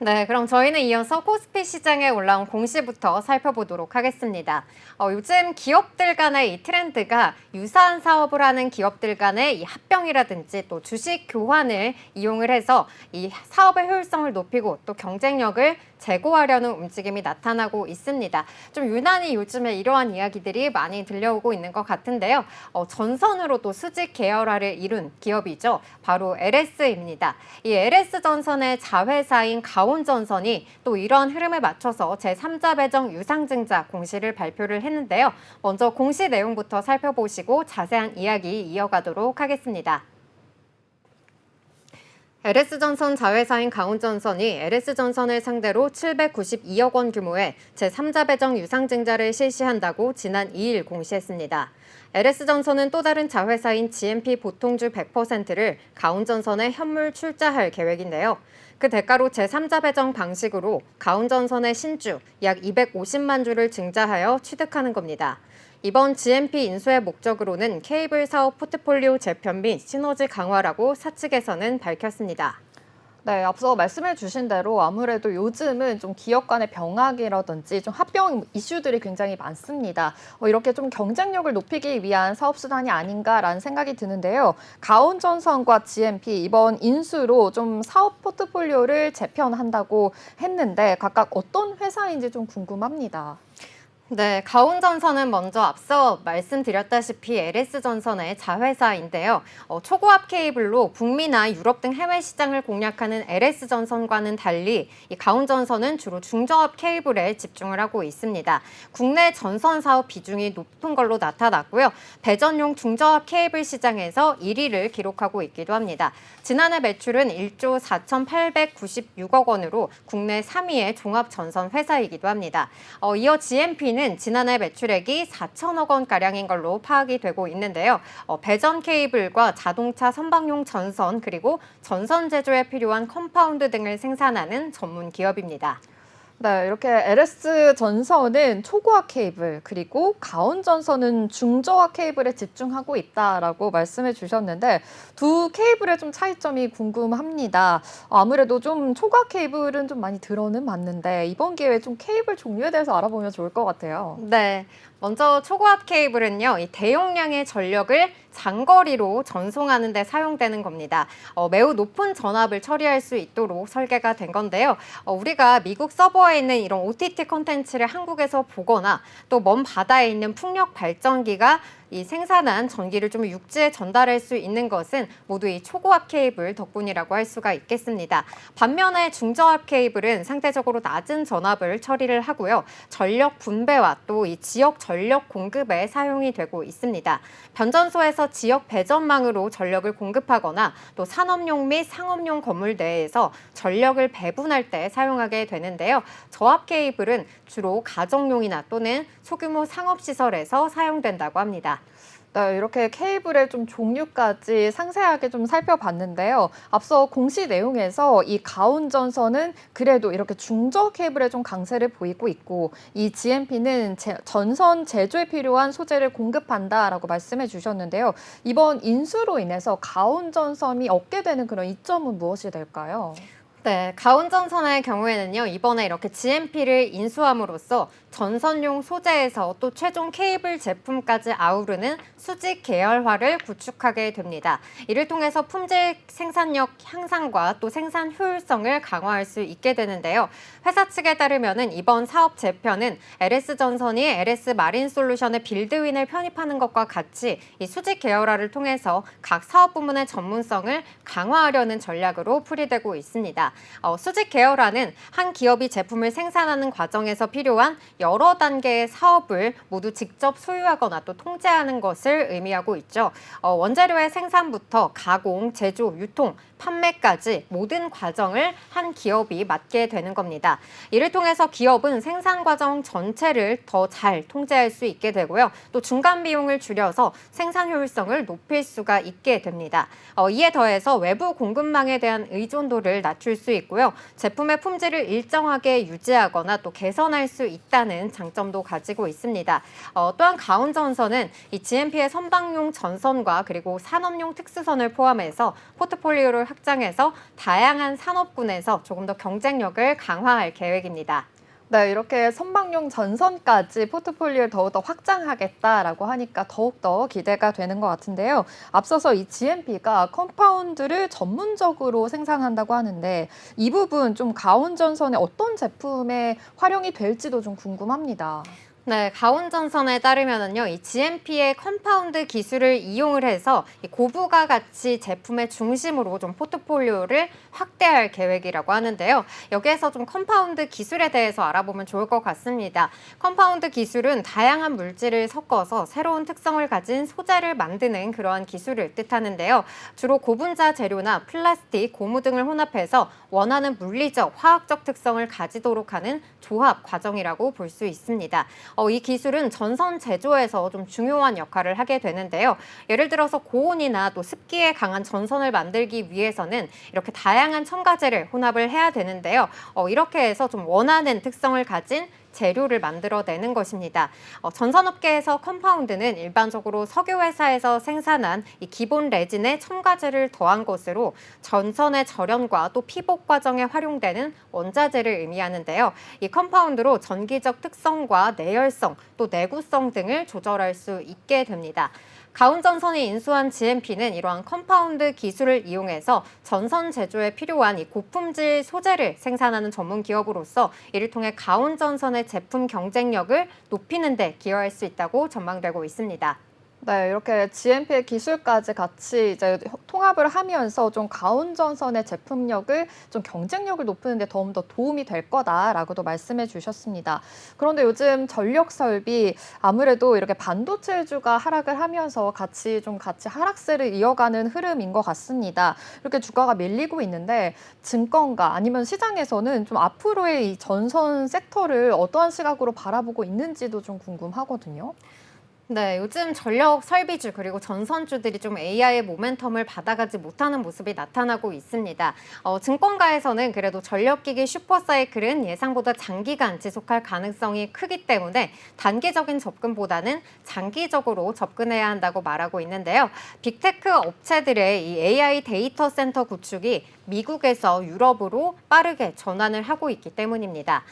네, 그럼 저희는 이어서 코스피 시장에 올라온 공시부터 살펴보도록 하겠습니다. 요즘 기업들 간의 이 트렌드가 유사한 사업을 하는 기업들 간의 이 합병이라든지 또 주식 교환을 이용을 해서 이 사업의 효율성을 높이고 또 경쟁력을 제고하려는 움직임이 나타나고 있습니다. 좀 유난히 요즘에 이러한 이야기들이 많이 들려오고 있는 것 같은데요. 전선으로도 수직 계열화를 이룬 기업이죠. 바로 LS입니다. 이 LS전선의 자회사인 가온전선이 또 이러한 흐름에 맞춰서 제3자 배정 유상증자 공시를 발표를 했는데요. 먼저 공시 내용부터 살펴보시고 자세한 이야기 이어가도록 하겠습니다. LS전선 자회사인 가온전선이 LS전선을 상대로 792억 원 규모의 제3자 배정 유상증자를 실시한다고 지난 2일 공시했습니다. LS전선은 또 다른 자회사인 GMP 보통주 100%를 가온전선에 현물 출자할 계획인데요. 그 대가로 제3자 배정 방식으로 가온전선의 신주 약 250만 주를 증자하여 취득하는 겁니다. 이번 GMP 인수의 목적으로는 케이블 사업 포트폴리오 재편 및 시너지 강화라고 사측에서는 밝혔습니다. 네, 앞서 말씀해 주신 대로 아무래도 요즘은 좀 기업 간의 병합이라든지 좀 합병 이슈들이 굉장히 많습니다. 이렇게 좀 경쟁력을 높이기 위한 사업 수단이 아닌가라는 생각이 드는데요. 가온전선과 GMP 이번 인수로 좀 사업 포트폴리오를 재편한다고 했는데 각각 어떤 회사인지 좀 궁금합니다. 네, 가온전선은 먼저 앞서 말씀드렸다시피 LS전선의 자회사인데요. 초고압 케이블로 북미나 유럽 등 해외 시장을 공략하는 LS전선과는 달리 이 가온전선은 주로 중저압 케이블에 집중을 하고 있습니다. 국내 전선 사업 비중이 높은 걸로 나타났고요. 배전용 중저압 케이블 시장에서 1위를 기록하고 있기도 합니다. 지난해 매출은 1조 4,896억 원으로 국내 3위의 종합전선 회사이기도 합니다. 이어 GMP는 지난해 매출액이 4천억 원가량인 걸로 파악이 되고 있는데요. 배전 케이블과 자동차 선박용 전선 그리고 전선 제조에 필요한 컴파운드 등을 생산하는 전문 기업입니다. 네, 이렇게 LS 전선은 초고압 케이블, 그리고 가온 전선은 중저압 케이블에 집중하고 있다라고 말씀해 주셨는데 두 케이블의 좀 차이점이 궁금합니다. 아무래도 좀 초고압 케이블은 좀 많이 들어는 봤는데 이번 기회에 좀 케이블 종류에 대해서 알아보면 좋을 것 같아요. 네. 먼저 초고압 케이블은요, 이 대용량의 전력을 장거리로 전송하는 데 사용되는 겁니다. 매우 높은 전압을 처리할 수 있도록 설계가 된 건데요. 우리가 미국 서버에 있는 이런 OTT 콘텐츠를 한국에서 보거나 또 먼 바다에 있는 풍력 발전기가 이 생산한 전기를 좀 육지에 전달할 수 있는 것은 모두 이 초고압 케이블 덕분이라고 할 수가 있겠습니다. 반면에 중저압 케이블은 상대적으로 낮은 전압을 처리를 하고요. 전력 분배와 또 이 지역 전력 공급에 사용이 되고 있습니다. 변전소에서 지역 배전망으로 전력을 공급하거나 또 산업용 및 상업용 건물 내에서 전력을 배분할 때 사용하게 되는데요. 저압 케이블은 주로 가정용이나 또는 소규모 상업시설에서 사용된다고 합니다. 네, 이렇게 케이블의 좀 종류까지 상세하게 좀 살펴봤는데요. 앞서 공시 내용에서 이 가온 전선은 그래도 이렇게 중저 케이블에 좀 강세를 보이고 있고 이 GMP는 전선 제조에 필요한 소재를 공급한다라고 말씀해 주셨는데요. 이번 인수로 인해서 가온 전선이 얻게 되는 그런 이점은 무엇이 될까요? 네, 가온전선의 경우에는요, 이번에 이렇게 GMP를 인수함으로써 전선용 소재에서 또 최종 케이블 제품까지 아우르는 수직 계열화를 구축하게 됩니다. 이를 통해서 품질 생산력 향상과 또 생산 효율성을 강화할 수 있게 되는데요. 회사 측에 따르면은 이번 사업 재편은 LS전선이 LS 마린솔루션의 빌드윈을 편입하는 것과 같이 이 수직 계열화를 통해서 각 사업 부문의 전문성을 강화하려는 전략으로 풀이되고 있습니다. 수직 계열화는 한 기업이 제품을 생산하는 과정에서 필요한 여러 단계의 사업을 모두 직접 소유하거나 또 통제하는 것을 의미하고 있죠. 원재료의 생산부터 가공, 제조, 유통, 판매까지 모든 과정을 한 기업이 맡게 되는 겁니다. 이를 통해서 기업은 생산 과정 전체를 더 잘 통제할 수 있게 되고요. 또 중간 비용을 줄여서 생산 효율성을 높일 수가 있게 됩니다. 이에 더해서 외부 공급망에 대한 의존도를 낮출 수 수 있고요. 제품의 품질을 일정하게 유지하거나 또 개선할 수 있다는 장점도 가지고 있습니다. 또한 가온전선은 이 GMP의 선박용 전선과 그리고 산업용 특수선을 포함해서 포트폴리오를 확장해서 다양한 산업군에서 조금 더 경쟁력을 강화할 계획입니다. 네, 이렇게 선박용 전선까지 포트폴리오를 더욱더 확장하겠다라고 하니까 더욱더 기대가 되는 것 같은데요. 앞서서 이 GMP가 컴파운드를 전문적으로 생산한다고 하는데 이 부분 좀 가온전선의 어떤 제품에 활용이 될지도 좀 궁금합니다. 네, 가온전선에 따르면은요, 이 GMP의 컴파운드 기술을 이용을 해서 이 고부가 가치 제품의 중심으로 좀 포트폴리오를 확대할 계획이라고 하는데요. 여기에서 좀 컴파운드 기술에 대해서 알아보면 좋을 것 같습니다. 컴파운드 기술은 다양한 물질을 섞어서 새로운 특성을 가진 소재를 만드는 그러한 기술을 뜻하는데요. 주로 고분자 재료나 플라스틱, 고무 등을 혼합해서 원하는 물리적, 화학적 특성을 가지도록 하는 조합 과정이라고 볼 수 있습니다. 이 기술은 전선 제조에서 좀 중요한 역할을 하게 되는데요. 예를 들어서 고온이나 또 습기에 강한 전선을 만들기 위해서는 이렇게 다양한 첨가제를 혼합을 해야 되는데요. 이렇게 해서 좀 원하는 특성을 가진 재료를 만들어내는 것입니다. 전선업계에서 컴파운드는 일반적으로 석유회사에서 생산한 이 기본 레진에 첨가제를 더한 것으로 전선의 절연과 또 피복 과정에 활용되는 원자재를 의미하는데요. 이 컴파운드로 전기적 특성과 내열성, 또 내구성 등을 조절할 수 있게 됩니다. 가온전선이 인수한 GMP는 이러한 컴파운드 기술을 이용해서 전선 제조에 필요한 이 고품질 소재를 생산하는 전문 기업으로서 이를 통해 가온전선의 제품 경쟁력을 높이는 데 기여할 수 있다고 전망되고 있습니다. 네, 이렇게 GMP의 기술까지 같이 이제 통합을 하면서 좀 가온전선의 제품력을 좀 경쟁력을 높이는 데 더 도움이 될 거다라고도 말씀해 주셨습니다. 그런데 요즘 전력 설비 아무래도 이렇게 반도체주가 하락을 하면서 같이 하락세를 이어가는 흐름인 것 같습니다. 이렇게 주가가 밀리고 있는데 증권가 아니면 시장에서는 좀 앞으로의 이 전선 섹터를 어떠한 시각으로 바라보고 있는지도 좀 궁금하거든요. 네, 요즘 전력 설비주 그리고 전선주들이 좀 AI의 모멘텀을 받아가지 못하는 모습이 나타나고 있습니다. 증권가에서는 그래도 전력기기 슈퍼사이클은 예상보다 장기간 지속할 가능성이 크기 때문에 단기적인 접근보다는 장기적으로 접근해야 한다고 말하고 있는데요. 빅테크 업체들의 이 AI 데이터 센터 구축이 미국에서 유럽으로 빠르게 전환을 하고 있기 때문입니다.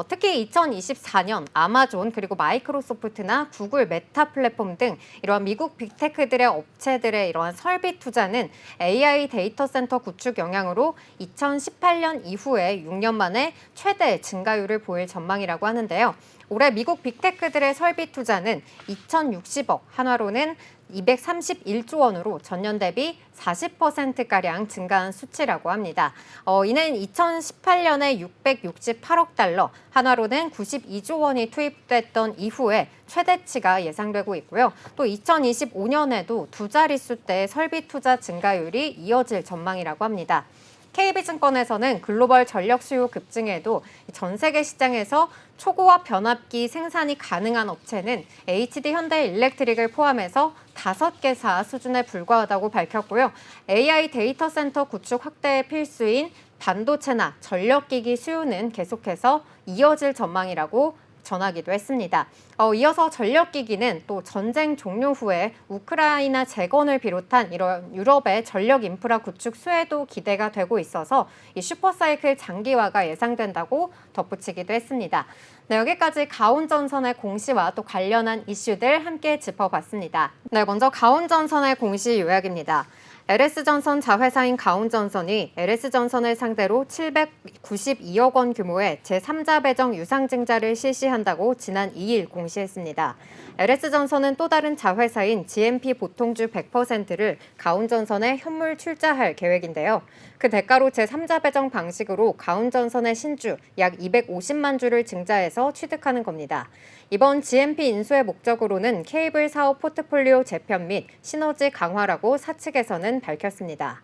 특히 2024년 아마존 그리고 마이크로소프트나 구글 메타 플랫폼 등 이러한 미국 빅테크들의 업체들의 이러한 설비 투자는 AI 데이터 센터 구축 영향으로 2018년 이후에 6년 만에 최대 증가율을 보일 전망이라고 하는데요. 올해 미국 빅테크들의 설비 투자는 2,060억, 한화로는 231조 원으로 전년 대비 40%가량 증가한 수치라고 합니다. 이는 2018년에 668억 달러, 한화로는 92조 원이 투입됐던 이후에 최대치가 예상되고 있고요. 또 2025년에도 두 자릿수대 설비 투자 증가율이 이어질 전망이라고 합니다. KB증권에서는 글로벌 전력 수요 급증에도 전 세계 시장에서 초고압 변압기 생산이 가능한 업체는 HD 현대일렉트릭을 포함해서 5개사 수준에 불과하다고 밝혔고요. AI 데이터 센터 구축 확대에 필수인 반도체나 전력기기 수요는 계속해서 이어질 전망이라고 전하기도 했습니다. 이어서 전력기기는 또 전쟁 종료 후에 우크라이나 재건을 비롯한 이런 유럽의 전력 인프라 구축 수혜도 기대가 되고 있어서 이 슈퍼사이클 장기화가 예상된다고 덧붙이기도 했습니다. 네, 여기까지 가온전선의 공시와 또 관련한 이슈들 함께 짚어봤습니다. 네, 먼저 가온전선의 공시 요약입니다. LS전선 자회사인 가온전선이 LS전선을 상대로 792억 원 규모의 제3자 배정 유상증자를 실시한다고 지난 2일 공시했습니다. LS전선은 또 다른 자회사인 GMP 보통주 100%를 가온전선에 현물 출자할 계획인데요. 그 대가로 제3자 배정 방식으로 가온전선의 신주 약 250만 주를 증자해서 취득하는 겁니다. 이번 GMP 인수의 목적으로는 케이블 사업 포트폴리오 재편 및 시너지 강화라고 사측에서는 밝혔습니다.